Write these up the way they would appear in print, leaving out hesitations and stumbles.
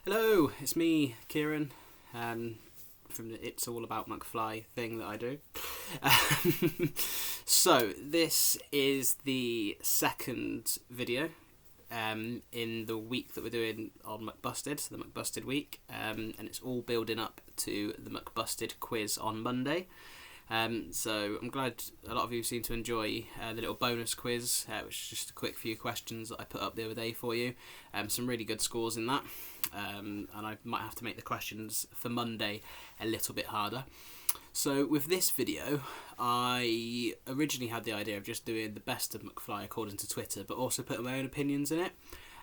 Hello, it's me, Ciaran, from the It's All About McFly thing that I do. So, this is the second video in the week that we're doing on McBusted, the McBusted week, and it's all building up to the McBusted quiz on Monday. So I'm glad a lot of you seem to enjoy the little bonus quiz, which is just a quick few questions that I put up the other day for you. Some really good scores in that, and I might have to make the questions for Monday a little bit harder. So with this video, I originally had the idea of just doing the best of McFly according to Twitter, but also putting my own opinions in it.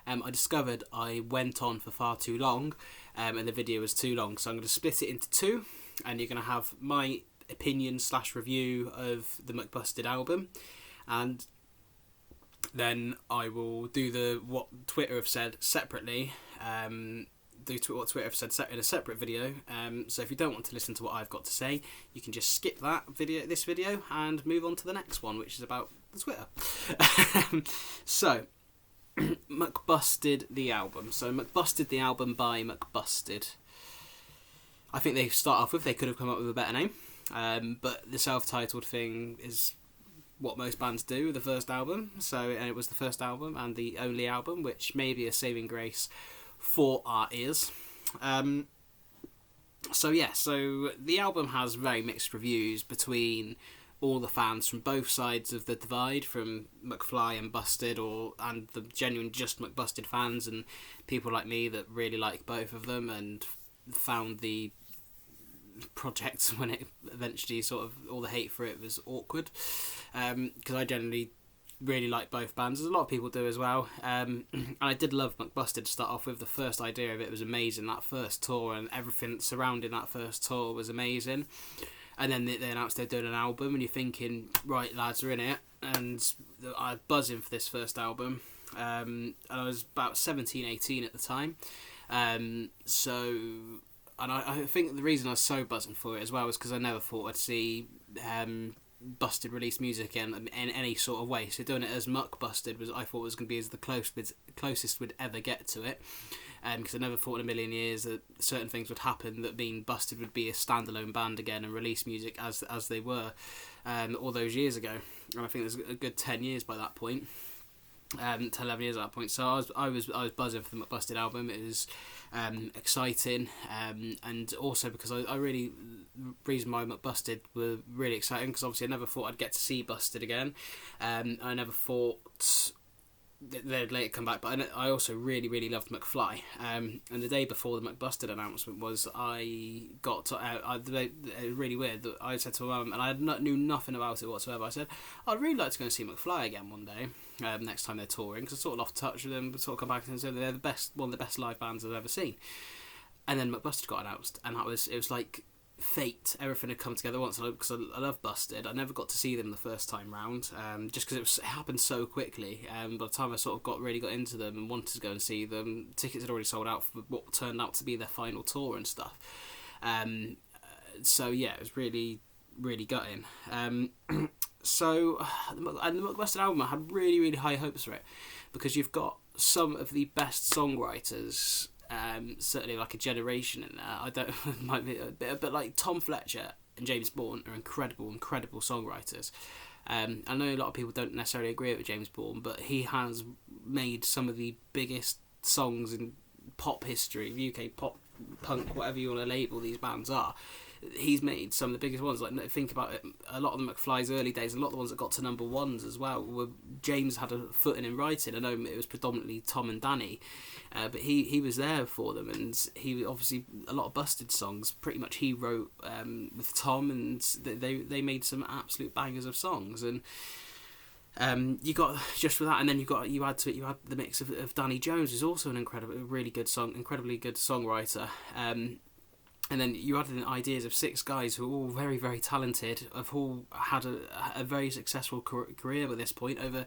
I discovered I went on for far too long, and the video was too long, so I'm going to split it into two, and you're going to have my opinion / review of the McBusted album, and then I will do what Twitter have said separately, what Twitter have said in a separate video. So if you don't want to listen to what I've got to say, you can just skip this video and move on to the next one, which is about the Twitter. So McBusted the album. So McBusted the album by McBusted. I think they start off with, they could have come up with a better name. But the self-titled thing is what most bands do with the first album. And it was the first album and the only album, which may be a saving grace for our ears. So the album has very mixed reviews between all the fans from both sides of the divide, from McFly and Busted, and the genuine just McBusted fans, and people like me that really like both of them and found the project when it eventually all the hate for it was awkward, because I generally really like both bands, as a lot of people do as well, and I did love McBusted to start off with. The first idea of it was amazing, that first tour and everything surrounding that first tour was amazing, and then they announced they're doing an album and you're thinking, right lads, are in it, and I was buzzing for this first album, and I was about 17-18 at the time, and I think the reason I was so buzzing for it as well was because I never thought I'd see Busted release music in any sort of way. So doing it as McBusted I thought was going to be as the closest we'd ever get to it. Because I never thought in a million years that certain things would happen, that being Busted would be a standalone band again and release music as they were all those years ago. And I think there's a good 10 years by that point. 10, 11 years at that point. So I was buzzing for the McBusted album. It was exciting, and also because I really, reason why McBusted were really exciting, because obviously I never thought I'd get to see Busted again. I never thought they'd later come back, but I also really, really loved McFly. And the day before the McBusted announcement was, I got to, it was really weird that I said to my mum, and I knew nothing about it whatsoever, I said, I'd really like to go and see McFly again one day, next time they're touring, because I sort of lost touch with them, but sort of come back and said they're one of the best live bands I've ever seen. And then McBusted got announced, and it was like fate. Everything had come together once, because I love Busted. I never got to see them the first time round, just because it happened so quickly. By the time I sort of really got into them and wanted to go and see them, tickets had already sold out for what turned out to be their final tour and stuff. So yeah, it was really, really gutting. So the McBusted album, I had really, really high hopes for it, because you've got some of the best songwriters, certainly like a generation in there. I don't might be a bit, but like Tom Fletcher and James Bourne are incredible songwriters. I know a lot of people don't necessarily agree with James Bourne, but he has made some of the biggest songs in pop history, UK pop, punk, whatever you want to label these bands are. He's made some of the biggest ones. Like, think about it, a lot of the McFly's early days, a lot of the ones that got to number ones as well, James had a foot in writing. I know it was predominantly Tom and Danny, but he was there for them, and he obviously, a lot of Busted songs pretty much he wrote with Tom, and they made some absolute bangers of songs. And you got, just for that, and then you add the mix of Danny Jones, who's also incredibly good songwriter. And then you added in ideas of 6 guys who are all very, very talented, have all had a very successful career at this point, over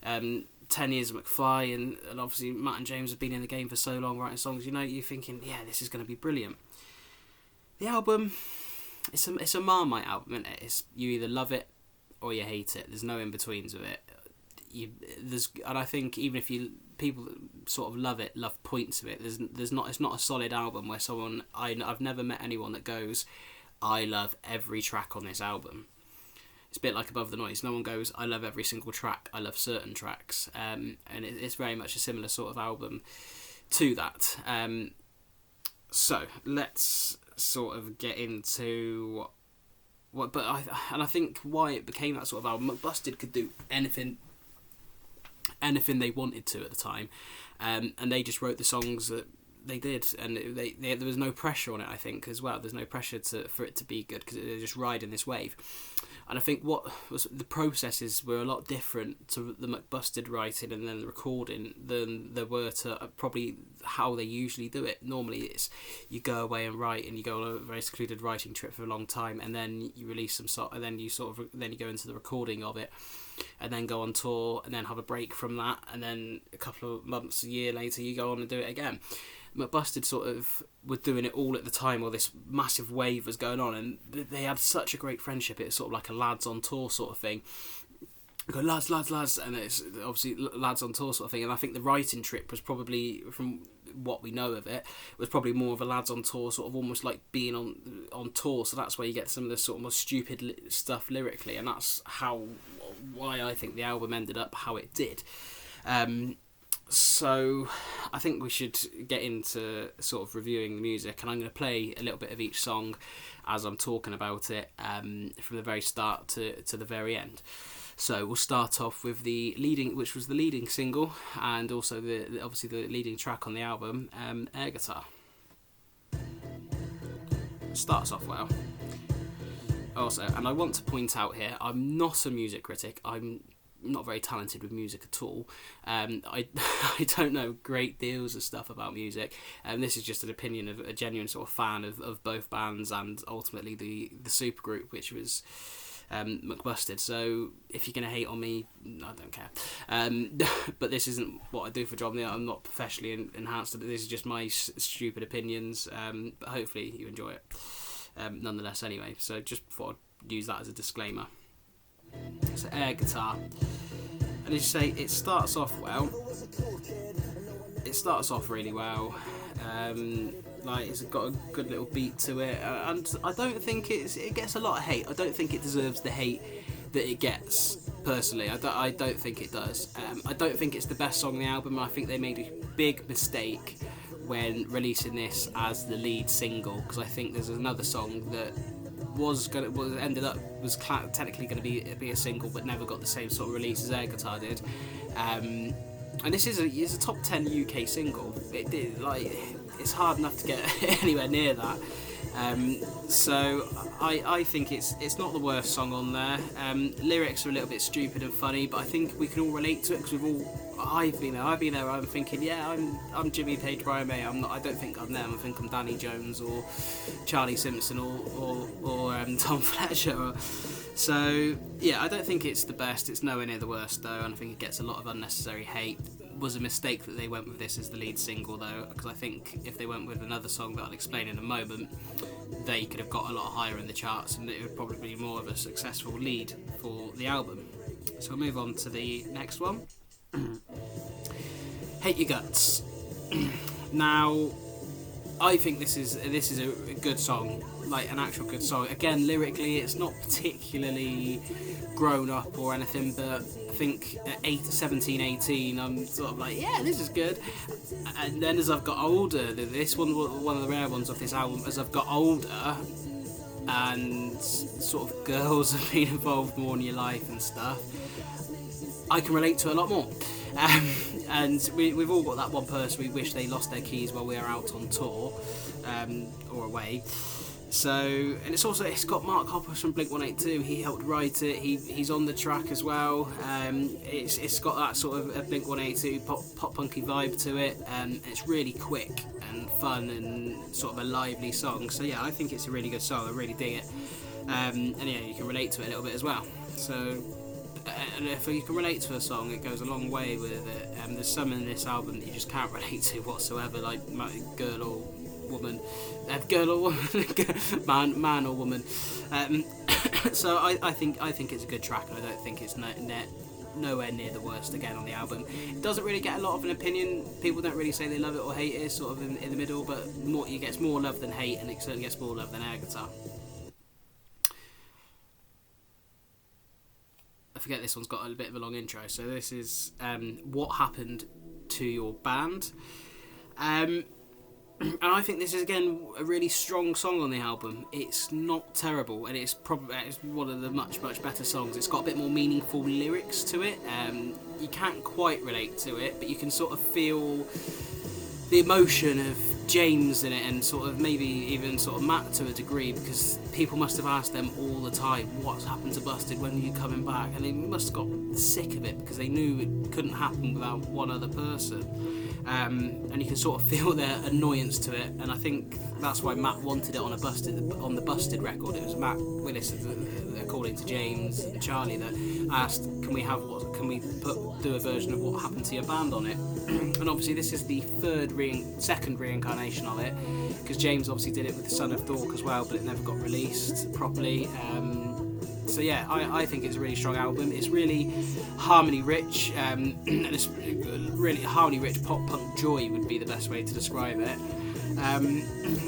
10 years of McFly, and obviously Matt and James have been in the game for so long writing songs, you're thinking, yeah, this is going to be brilliant. The album, it's a Marmite album, isn't it? You either love it or you hate it. There's no in-betweens with it. and I think even if people sort of love points of it, it's not a solid album where I've never met anyone that goes, I love every track on this album. It's a bit like Above the Noise. No one goes, I love every single track. I love certain tracks. And it's very much a similar sort of album to that. So let's sort of get into I think why it became that sort of album. McBusted could do anything they wanted to at the time, and they just wrote the songs that they did, and there was no pressure on it, I think, as well. There's no pressure for it to be good, because they're just riding this wave. And I think what was the processes were a lot different to the McBusted writing and then the recording than there were to probably how they usually do it. Normally it's you go away and write, and you go on a very secluded writing trip for a long time, and then you release some song, and then you go into the recording of it, and then go on tour, and then have a break from that, and then a couple of months, a year later, you go on and do it again. McBusted sort of were doing it all at the time while this massive wave was going on, and they had such a great friendship. It was sort of like a lads on tour sort of thing. You go, lads, and it's obviously lads on tour sort of thing. And I think the writing trip was probably, from what we know of it, was probably more of a lads on tour, sort of almost like being on tour. So that's where you get some of the sort of more stupid stuff lyrically, and that's why I think the album ended up how it did. So I think we should get into sort of reviewing the music, and I'm going to play a little bit of each song as I'm talking about it, from the very start to the very end. So we'll start off with which was the leading single, and also obviously the leading track on the album, Air Guitar. Starts off well. Also, and I want to point out here, I'm not a music critic. I'm not very talented with music at all. I don't know great deals of stuff about music, and this is just an opinion of a genuine sort of fan of both bands, and ultimately the supergroup, which was McBusted. So if you're going to hate on me, I don't care. But this isn't what I do for a job. I'm not professionally enhanced. This is just my stupid opinions, but hopefully you enjoy it nonetheless anyway. So just thought I'd use that as a disclaimer. So Air Guitar, and as you say, it starts off well. It starts off really well. Like it's got a good little beat to it, and I don't think it gets a lot of hate. I don't think it deserves the hate that it gets. Personally, I don't think it does. I don't think it's the best song on the album. I think they made a big mistake when releasing this as the lead single, because I think there's another song that was technically going to be a single, but never got the same sort of release as Air Guitar did. And this is a top 10 UK single. It did, like, it's hard enough to get anywhere near that. So I think it's not the worst song on there. Lyrics are a little bit stupid and funny, but I think we can all relate to it, because I've been there. I'm thinking, yeah, I'm Jimmy Page Brian May. I don't think I'm them. I think I'm Danny Jones or Charlie Simpson or Tom Fletcher. So yeah, I don't think it's the best. It's nowhere near the worst though, and I think it gets a lot of unnecessary hate. It was a mistake that they went with this as the lead single though, because I think if they went with another song that I'll explain in a moment, they could have got a lot higher in the charts, and it would probably be more of a successful lead for the album. So we'll move on to the next one. Hate Your Guts. Now, I think this is a good song, like an actual good song. Again, lyrically, it's not particularly grown up or anything, but I think at 17, 18, I'm sort of like, yeah, this is good. And then as I've got older, this one of the rare ones of this album, as I've got older and sort of girls have been involved more in your life and stuff, I can relate to it a lot more. And we've all got that one person we wish they lost their keys while we are out on tour or away. So, and it's got Mark Hoppus from Blink-182. He helped write it. He's on the track as well. It's got that sort of a Blink-182 pop punky vibe to it. It's really quick and fun and sort of a lively song. So yeah, I think it's a really good song. I really dig it. And yeah, you can relate to it a little bit as well. So. And if you can relate to a song, it goes a long way with it. There's some in this album that you just can't relate to whatsoever, like girl or woman, man or woman. So I think it's a good track, and I don't think it's nowhere near the worst again on the album. It doesn't really get a lot of an opinion. People don't really say they love it or hate it. It's sort of in the middle, but it gets more love than hate, and it certainly gets more love than air guitar. I forget this one's got a bit of a long intro. So this is What Happened to Your Band. And I think this is, again, a really strong song on the album. It's not terrible, and it's one of the much better songs. It's got a bit more meaningful lyrics to it. You can't quite relate to it, but you can sort of feel the emotion of James in it, and sort of maybe even sort of Matt to a degree, because people must have asked them all the time, what's happened to Busted, when are you coming back? And they must have got sick of it, because they knew it couldn't happen without one other person. And you can sort of feel their annoyance to it, and I think that's why Matt wanted it on the Busted record. It was Matt Willis, according to James and Charlie, that asked, can we do a version of What Happened to Your Band on it? And obviously this is the second reincarnation of it, because James obviously did it with the Son of Thork as well, but it never got released properly. So yeah, I think it's a really strong album. It's really harmony rich, and it's really harmony rich pop punk joy would be the best way to describe it. And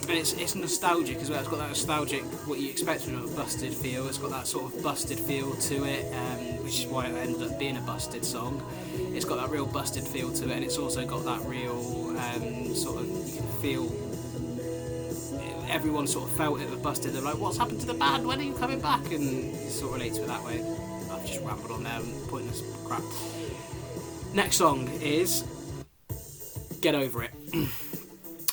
it's nostalgic as well. It's got that nostalgic, what you expect from a Busted feel. It's got that sort of Busted feel to it, which is why it ended up being a Busted song. It's got that real Busted feel to it, and it's also got that real sort of, you can feel, everyone sort of felt it with Busted. They're like, what's happened to the band? When are you coming back? And you sort of relate to it that way. I've just rambled on there and pointless crap. Next song is Get Over It,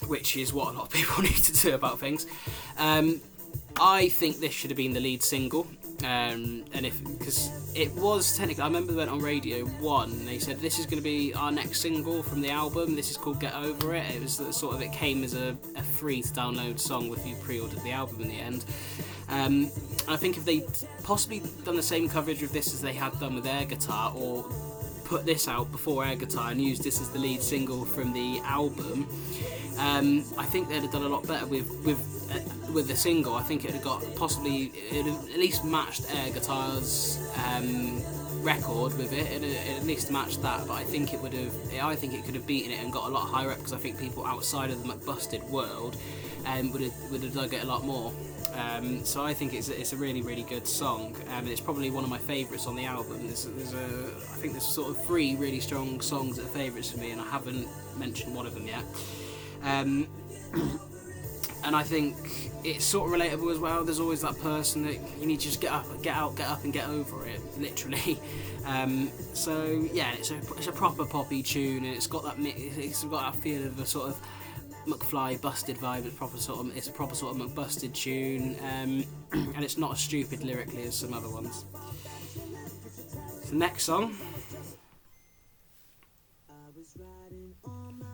which is what a lot of people need to do about things. I think this should have been the lead single, because it was technically, I remember they went on Radio 1 and they said this is going to be our next single from the album. This is called Get Over It. It was sort of, it came as a free to download song if you pre-ordered the album in the end. I think if they'd possibly done the same coverage with this as they had done with Air Guitar, or put this out before Air Guitar and used this as the lead single from the album, I think they'd have done a lot better with the single. I think it would have at least matched Air Guitar's record with it. It at least matched that, but I think it could have beaten it and got a lot higher up, because I think people outside of the McBusted world would have dug it a lot more. So I think it's a really, really good song, and it's probably one of my favourites on the album. I think there's sort of 3 really strong songs that are favourites for me, and I haven't mentioned one of them yet. And I think it's sort of relatable as well. There's always that person that you need to just get up and get over it, literally. So yeah, it's a proper poppy tune, and it's got that feel of a sort of McFly Busted vibe. It's a proper sort of McBusted tune, and it's not as stupid lyrically as some other ones. So next song,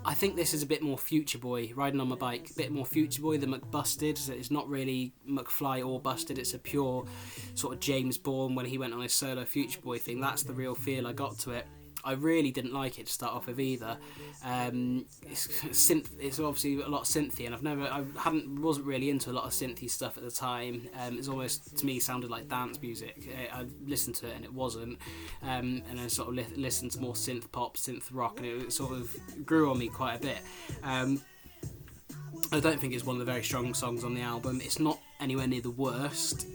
I think this is a bit more Future Boy, Riding on My Bike, a bit more Future Boy than McBusted. So it's not really McFly or Busted, it's a pure sort of James Bourne when he went on his solo Future Boy thing. That's the real feel I got to it. I really didn't like it to start off with either. It's obviously a lot synthy, and I wasn't really into a lot of synthy stuff at the time. It's almost, to me, sounded like dance music. I listened to it and it wasn't, and I sort of listened to more synth pop, synth rock, and it sort of grew on me quite a bit. I don't think it's one of the very strong songs on the album. It's not anywhere near the worst.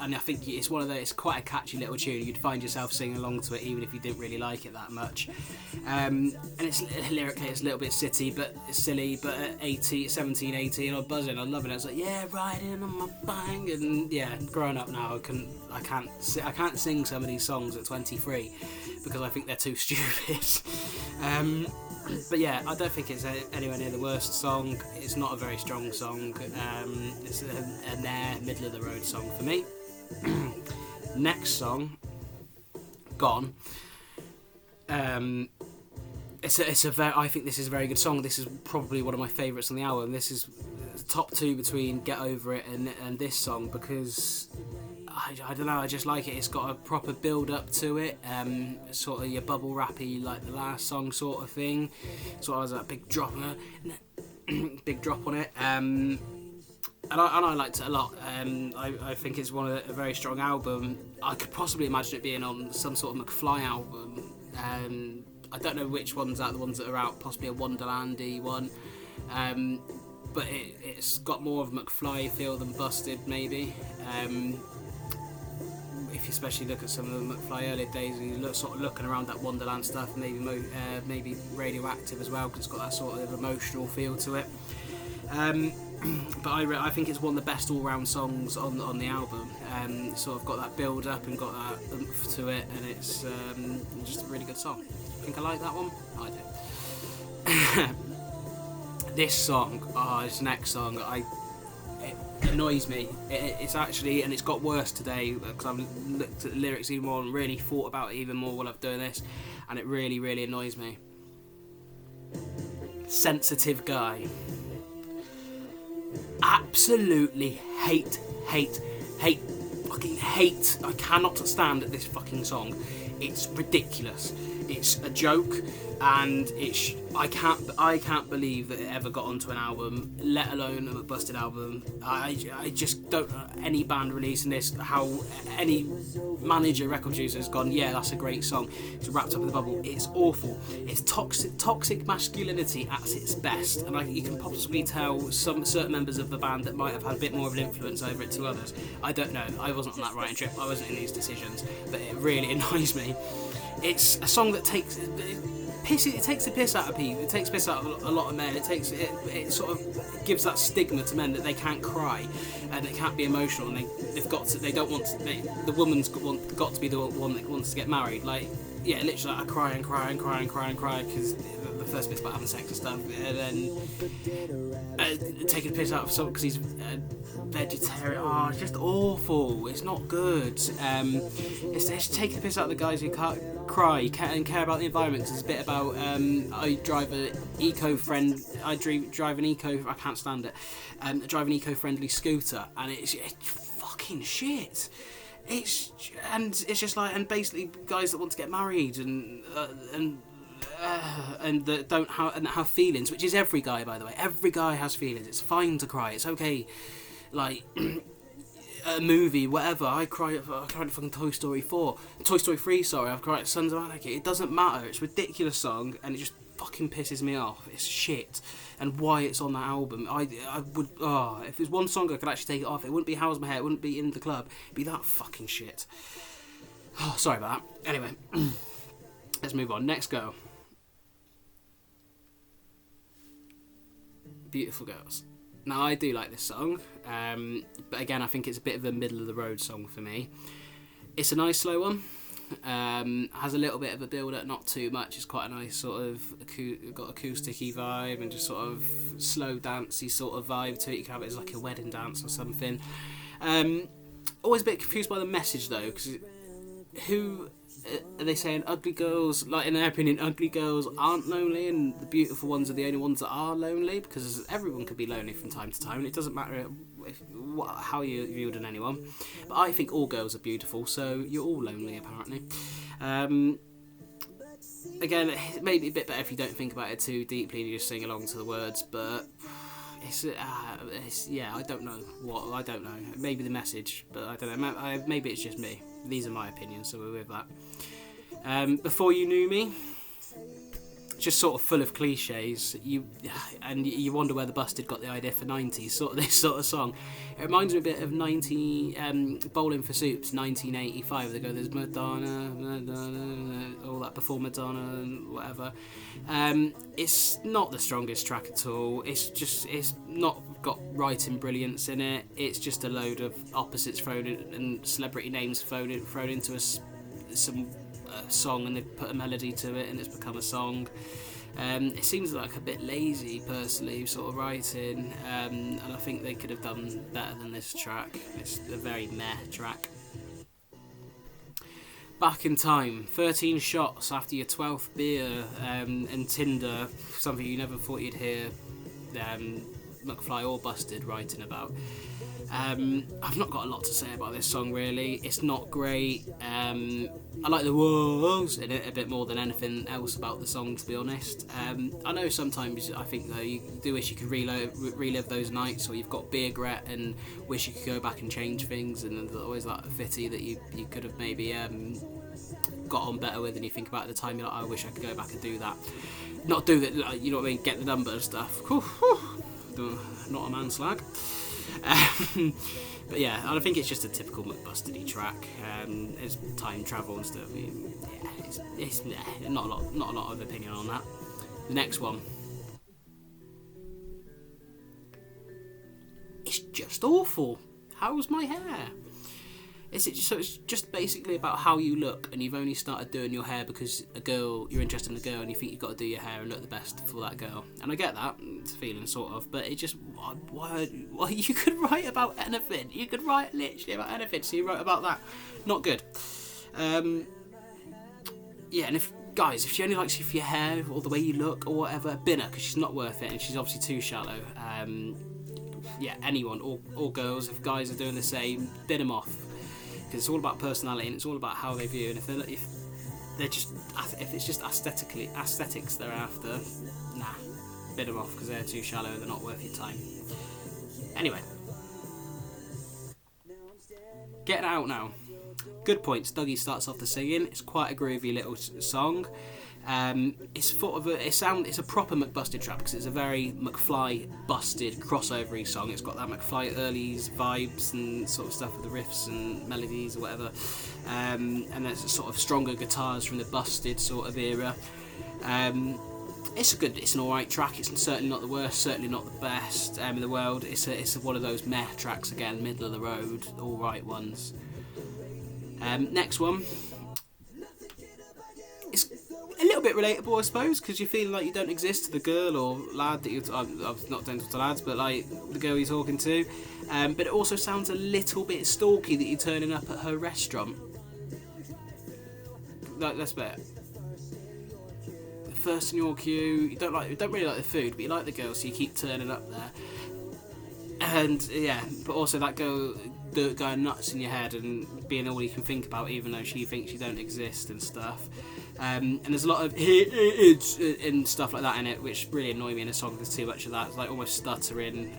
And I think it's it's quite a catchy little tune. You'd find yourself singing along to it even if you didn't really like it that much. And it's lyrically, it's a little bit silly, but at 17, 18, I'm buzzing, I'm loving it. It's like, yeah, riding on my bike. And yeah, growing up now, I can't sing some of these songs at 23 because I think they're too stupid. But yeah, I don't think it's anywhere near the worst song. It's not a very strong song. It's a middle of the road song for me. Next song, Gone. I think this is a very good song. This is probably one of my favourites on the album. This is top 2 between Get Over It and this song, because I don't know, I just like it. It's got a proper build up to it, sort of your bubble rappy like the last song sort of thing. Sort of has that big drop on it. I liked it a lot. I think it's a very strong album. I could possibly imagine it being on some sort of McFly album. I don't know which ones are the ones that are out, possibly a Wonderlandy one. But it's got more of a McFly feel than Busted, maybe. If you especially look at some of the McFly early days, and you sort of looking around that Wonderland stuff, maybe Radioactive as well, because it's got that sort of emotional feel to it. But I think it's one of the best all-round songs on the album. Sort of got that build-up and got that oomph to it, and it's just a really good song. Think I like that one? I do. This song, this next song, it annoys me. It's actually, and it's got worse today because I've looked at the lyrics even more and really thought about it even more while I'm doing this, and it really, really annoys me. Sensitive Guy. Absolutely hate, fucking hate. I cannot stand this fucking song. It's ridiculous. It's a joke, and I can't believe that it ever got onto an album, let alone a McBusted album. I just don't know any band releasing this, how any manager, record producer has gone, yeah, that's a great song. It's wrapped up in the bubble. It's awful. It's toxic masculinity at its best, and you can possibly tell some certain members of the band that might have had a bit more of an influence over it to others. I don't know. I wasn't on that writing trip. I wasn't in these decisions, but it really annoys me. It's a song that takes the piss out of people. It takes piss out of a lot of men. It sort of gives that stigma to men that they can't cry and they can't be emotional, and the woman's got to be the one that wants to get married. Like, yeah, literally, I cry because the first bit's about having sex and stuff, and then taking a piss out of someone because he's vegetarian. Oh, it's just awful. It's not good. It's taking the piss out of the guys who can't cry and care about the environment, because it's a bit about I drive an I can't stand it. Drive an eco-friendly scooter, and it's fucking shit. It's just like, and basically guys that want to get married and that don't have feelings, which is every guy, by the way. Every guy has feelings. It's fine to cry. It's okay. Like a movie, whatever. I cried at fucking Toy Story 3. Sorry, I've cried at Sons of Anarchy. It doesn't matter. It's a ridiculous song, and it just fucking pisses me off. It's shit. And why it's on that album, I would. Oh, if there's one song I could actually take it off, it wouldn't be How's My Hair. It wouldn't be In the Club. It'd be that fucking shit. Oh, sorry about that. Anyway, let's move on. Next girl. Beautiful Girls. Now, I do like this song, but again, I think it's a bit of a middle-of-the-road song for me. It's a nice slow one. Has a little bit of a build-up, not too much. It's quite a nice sort of got acoustic-y vibe and just sort of slow dancey sort of vibe to it. You can have it as like a wedding dance or something. Always a bit confused by the message though, because who are they saying? Ugly girls, like in their opinion, ugly girls aren't lonely, and the beautiful ones are the only ones that are lonely, because everyone could be lonely from time to time, and it doesn't matter how you're viewed on anyone. But I think all girls are beautiful, so you're all lonely apparently. Again, it may be a bit better if you don't think about it too deeply and you just sing along to the words, but it's yeah, I don't know. Maybe the message, but I don't know. Maybe it's just me. These are my opinions, so we're with that. Before You Knew Me, just sort of full of cliches. You wonder where the Busted got the idea for 90s, this sort of song. It reminds me a bit of Bowling for Soup's 1985. They go, there's Madonna, all that before Madonna and whatever. It's not the strongest track at all. It's not got writing brilliance in it. It's just a load of opposites thrown in and celebrity names thrown into some song, and they've put a melody to it and it's become a song. It seems like a bit lazy personally sort of writing, and I think they could have done better than this track. It's a very meh track. Back in Time, 13 shots after your 12th beer, and Tinder, something you never thought you'd hear. McFly or Busted writing about. I've not got a lot to say about this song really. It's not great. I like the whoas in it a bit more than anything else about the song, to be honest. I know sometimes I think though you do wish you could relive those nights, or you've got beer regret and wish you could go back and change things, and there's always that fitty that you could have maybe got on better with, and you think about at the time you're like, I wish I could go back and do that. Not do that, like, you know what I mean, get the number and stuff. Not a man slag. But yeah, I think it's just a typical McBusted-y track. It's time travel and stuff. It's not a lot of opinion on that. The next one, it's just awful. How's my hair? It's just basically about how you look, and you've only started doing your hair because you're interested in a girl, and you think you've got to do your hair and look the best for that girl. And I get that, it's a feeling sort of, but it just, why you could write about anything. You could write literally about anything, so you wrote about that. Not good. Yeah, and if she only likes you for your hair or the way you look or whatever, bin her, because she's not worth it, and she's obviously too shallow. Yeah, anyone, all girls, if guys are doing the same, bin them off. Because it's all about personality, and it's all about how they view. And if it's just aesthetics they're after, nah, bid them off because they're too shallow. They're not worth your time. Anyway, getting out now. Good points. Dougie starts off the singing. It's quite a groovy little song. It's sort of it's a proper McBusted track because it's a very McFly busted crossovery song. It's got that McFly early's vibes and sort of stuff with the riffs and melodies or whatever, and there's sort of stronger guitars from the Busted sort of era. It's an alright track. It's certainly not the worst, certainly not the best in the world. It's one of those meh tracks again, middle of the road, alright ones. Next one. It's a little bit relatable, I suppose, because you're feeling like you don't exist to the girl or lad that I'm not gentle to lads, but like the girl you're talking to. But it also sounds a little bit stalky that you're turning up at her restaurant. Like, let's bet. First in your queue, you don't really like the food, but you like the girl, so you keep turning up there. And yeah, but also that girl going nuts in your head and being all you can think about, even though she thinks you don't exist and stuff. And there's a lot of and stuff like that in it, which really annoy me in a song. There's too much of that. It's like almost stuttering.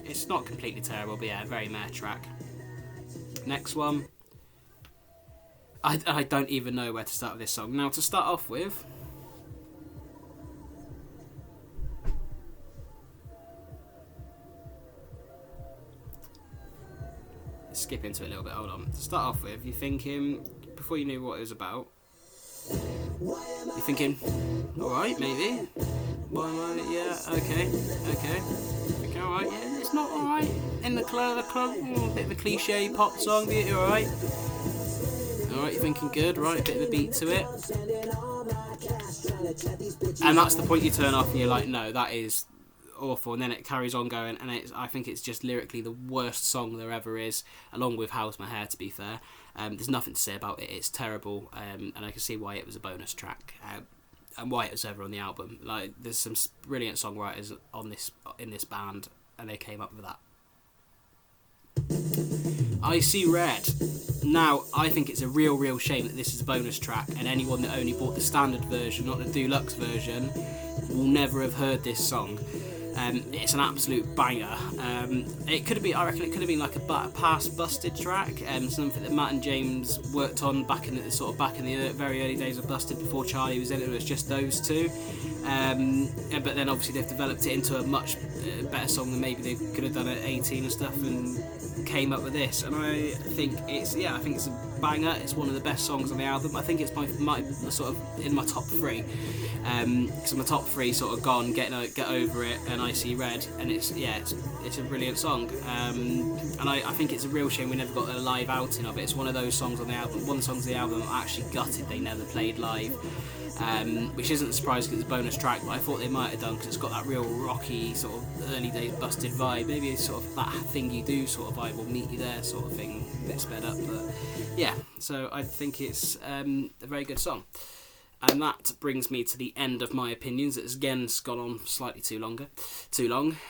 It's not completely terrible, but yeah, very meh track. Next one. I don't even know where to start with this song. Now, to start off with, skip into it a little bit, hold on. To start off with, you're thinking, before you knew what it was about, you're thinking, alright, maybe. Why am I, yeah, okay. Alright, yeah, it's not alright. In the club, bit of a cliche pop song, but you're alright. Alright, you're thinking good, right, a bit of a beat to it. And that's the point you turn off and you're like, no, that is awful. And then it carries on going, and I think it's just lyrically the worst song there ever is, along with How's My Hair, to be fair. There's nothing to say about it. It's terrible, and I can see why it was a bonus track, and why it was ever on the album. Like, there's some brilliant songwriters in this band, and they came up with that. I See Red. Now, I think it's a real shame that this is a bonus track, and anyone that only bought the standard version, not the deluxe version, will never have heard this song. It's an absolute banger. It could have been, I reckon, it could have been like a past Busted track, something that Matt and James worked on back in the very early days of Busted, before Charlie was in it. It was just those two. But then obviously they've developed it into a much better song than maybe they could have done at 18 and stuff, and came up with this. And I think it's a banger. It's one of the best songs on the album. I think it's my sort of in my top three. Because my top three sort of gone, Get Over It and I See Red, and it's a brilliant song. And I think it's a real shame we never got a live outing of it. It's one of those songs on the album. One of the songs on the album I'm actually gutted they never played live. Which isn't a surprise because it's a bonus track, but I thought they might have done, because it's got that real rocky sort of early days Busted vibe. Maybe it's sort of that Thing You Do sort of vibe, will meet you there sort of thing, a bit sped up. But yeah, so I think it's a very good song. And that brings me to the end of my opinions. It's again gone on slightly too long.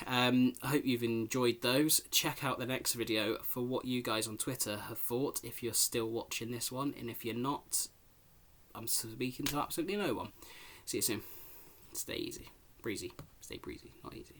I hope you've enjoyed those. Check out the next video for what you guys on Twitter have thought, if you're still watching this one. And if you're not, I'm speaking to absolutely no one. See you soon. Stay easy. Breezy. Stay breezy, not easy.